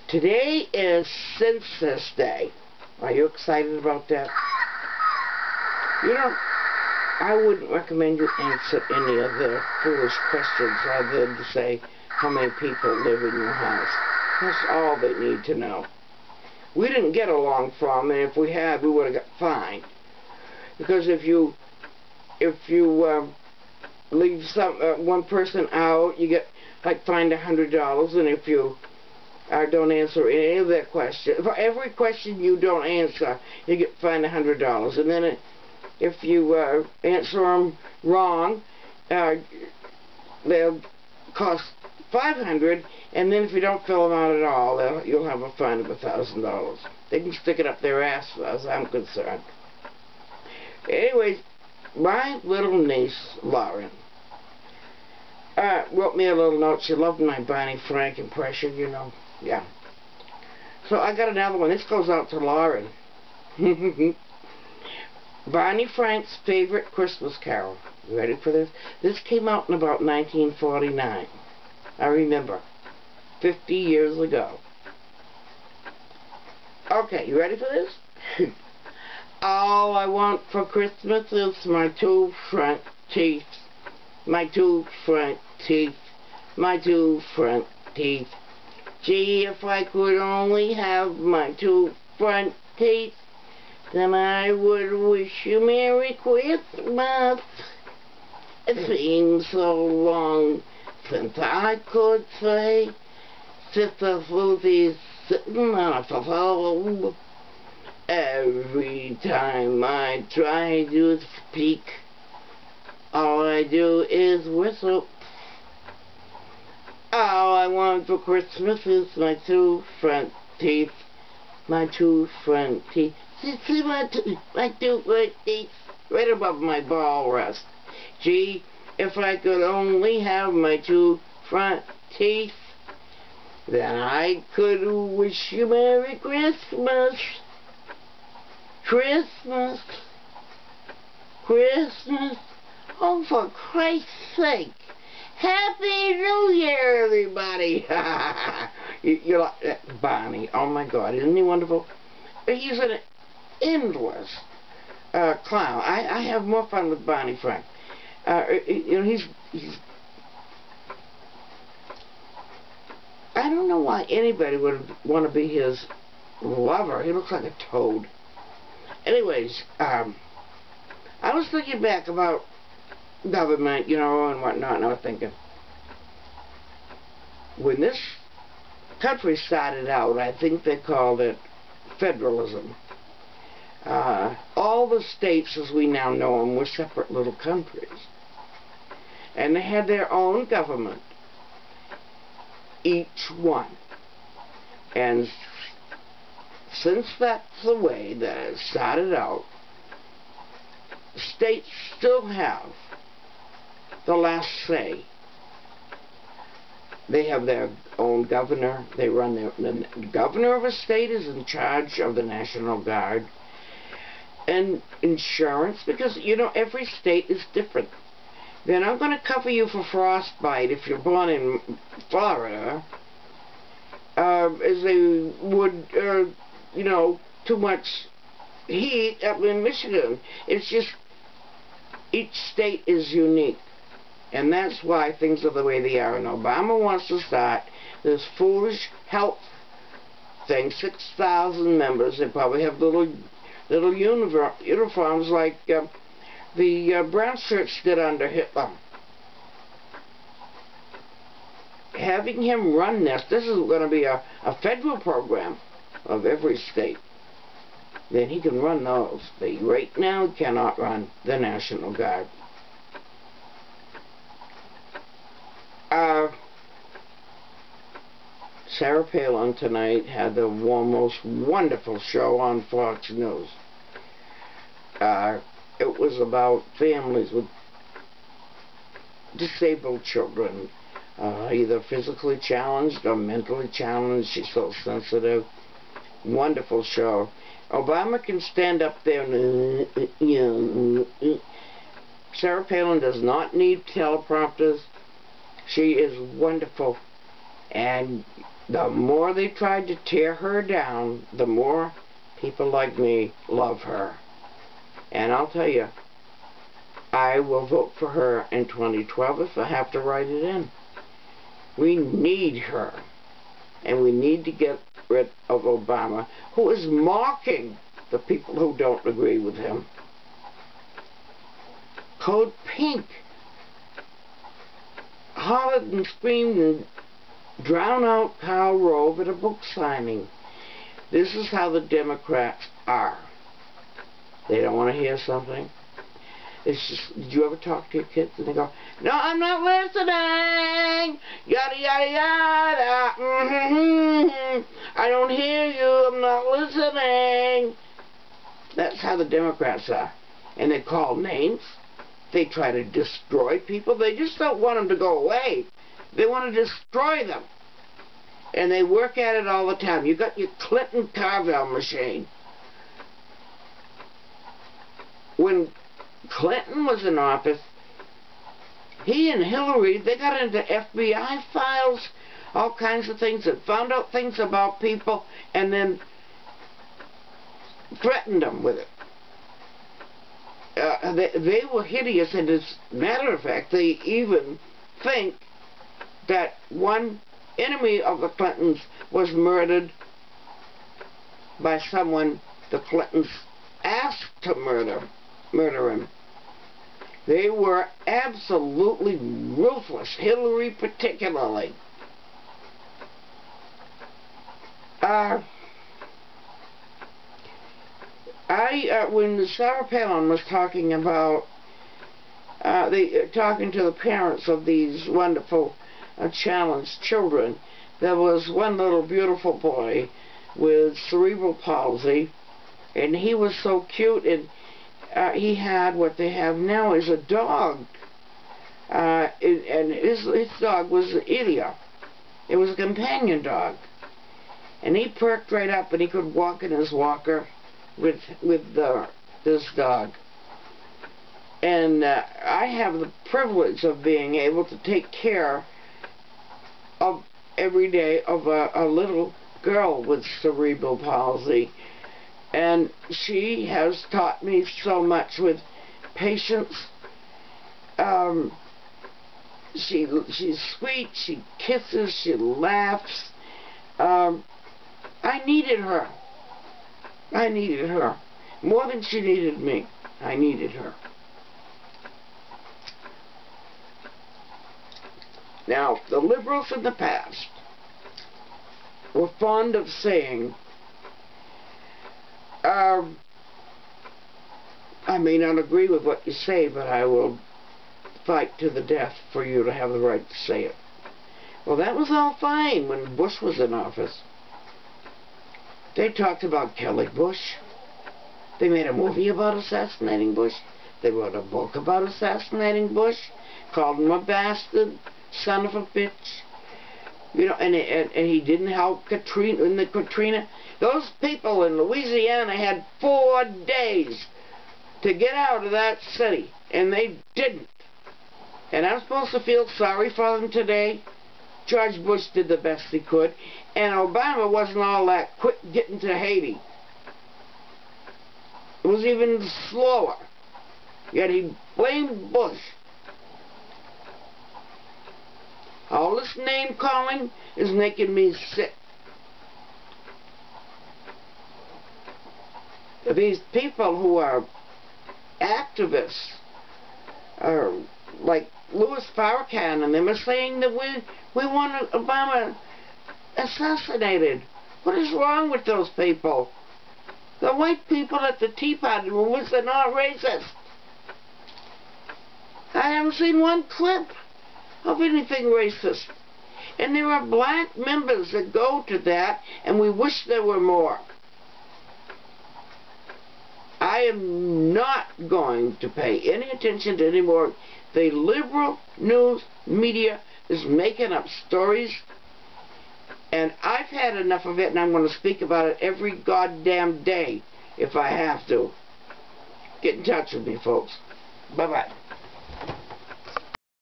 Today is Census Day. Are you excited about that? You know, I wouldn't recommend you answer any of the foolish questions other than to say how many people live in your house. That's all they need to know. We didn't get along from, and if we had, we would have got fined. Because if you leave one person out, you get fined $100, and if you don't answer any of that question, for every question you don't answer, you get fined $100. And then if you answer them wrong, they'll cost $500, and then if you don't fill them out at all, you'll have a fine of $1,000. They can stick it up their ass, as far as I'm concerned. Anyways, my little niece, Lauren, wrote me a little note. She loved my Barney Frank impression, you know. Yeah. So I got another one. This goes out to Lauren. Barney Frank's favorite Christmas carol. You ready for this? This came out in about 1949. I remember. 50 years ago. Okay, you ready for this? All I want for Christmas is my two front teeth. My two front teeth. My two front teeth. Gee, if I could only have my two front teeth, then I would wish you Merry Christmas. It seems so long since I could say, Sister Susie's sitting on a phone. Every time I try to speak, all I do is whistle. All I want for Christmas is my two front teeth. My two front teeth. See my two front teeth right above my ball rest. Gee, if I could only have my two front teeth, then I could wish you Merry Christmas. Christmas. Christmas. Oh, for Christ's sake. Happy New Year, everybody. You like that Barney. Oh, my God. Isn't he wonderful? He's an endless clown. I have more fun with Barney Frank. You know, he's I don't know why anybody would want to be his lover. He looks like a toad. Anyways, I was thinking back about government, you know, and whatnot, and I was thinking, when this country started out, I think they called it federalism. All the states, as we now know them, were separate little countries. And they had their own government, each one. And since that's the way that it started out, states still have the last say. They have their own governor. They run the governor of a state is in charge of the National Guard and insurance, because, you know, every state is different. They're not going to cover you for frostbite if you're born in Florida, as they would, you know, too much heat up in Michigan. It's just, each state is unique. And that's why things are the way they are. And Obama wants to start this foolish health thing. 6,000 members. They probably have little uniforms like the brown shirts did under Hitler. Having him run this is going to be a federal program of every state. Then he can run those. But right now he cannot run the National Guard. Sarah Palin tonight had the most wonderful show on Fox News. It was about families with disabled children, either physically challenged or mentally challenged. She's so sensitive. Wonderful show. Obama can stand up there and Sarah Palin does not need teleprompters. She is wonderful. And the more they tried to tear her down, the more people like me love her. And I'll tell you, I will vote for her in 2012 if I have to write it in. We need her. And we need to get rid of Obama, who is mocking the people who don't agree with him. Code Pink hollered and screamed and drowned out Karl Rove at a book signing. This is how the Democrats are. They don't want to hear something. It's just, did you ever talk to your kids and they go, no, I'm not listening, yada yada yada, I don't hear you, I'm not listening. That's how the Democrats are. And they call names. They try to destroy people. They just don't want them to go away. They want to destroy them. And they work at it all the time. You got your Clinton Carvel machine. When Clinton was in office, he and Hillary, they got into FBI files, all kinds of things, and found out things about people, and then threatened them with it. They were hideous, and as a matter of fact, they even think that one enemy of the Clintons was murdered by someone the Clintons asked to murder him. They were absolutely ruthless, Hillary particularly. When Sarah Palin was talking about, talking to the parents of these wonderful challenged children, there was one little beautiful boy with cerebral palsy, and he was so cute, and he had what they have now is a dog, and his dog was Ilya. It was a companion dog, and he perked right up, and he could walk in his walker with this dog. And I have the privilege of being able to take care of every day of a little girl with cerebral palsy, and she has taught me so much with patience. She's sweet, she kisses, she laughs. I needed her. I needed her. More than she needed me. I needed her. Now, the liberals in the past were fond of saying, I may not agree with what you say, but I will fight to the death for you to have the right to say it. Well, that was all fine when Bush was in office. They talked about Kelly Bush. They made a movie about assassinating Bush. They wrote a book about assassinating Bush, called him a bastard, son of a bitch. You know, and he didn't help Katrina in the Katrina. Those people in Louisiana had 4 days to get out of that city, and they didn't. And I'm supposed to feel sorry for them today? George Bush did the best he could, and Obama wasn't all that quick getting to Haiti. It was even slower. Yet he blamed Bush. All this name-calling is making me sick. These people who are activists, are like Louis Farrakhan, and them are saying that we want Obama assassinated. What is wrong with those people? The white people at the Tea Party movements are not racist. I haven't seen one clip of anything racist. And there are black members that go to that, and we wish there were more. I am not going to pay any attention to any more. The liberal news media is making up stories, and I've had enough of it, and I'm going to speak about it every goddamn day if I have to. Get in touch with me, folks. Bye-bye.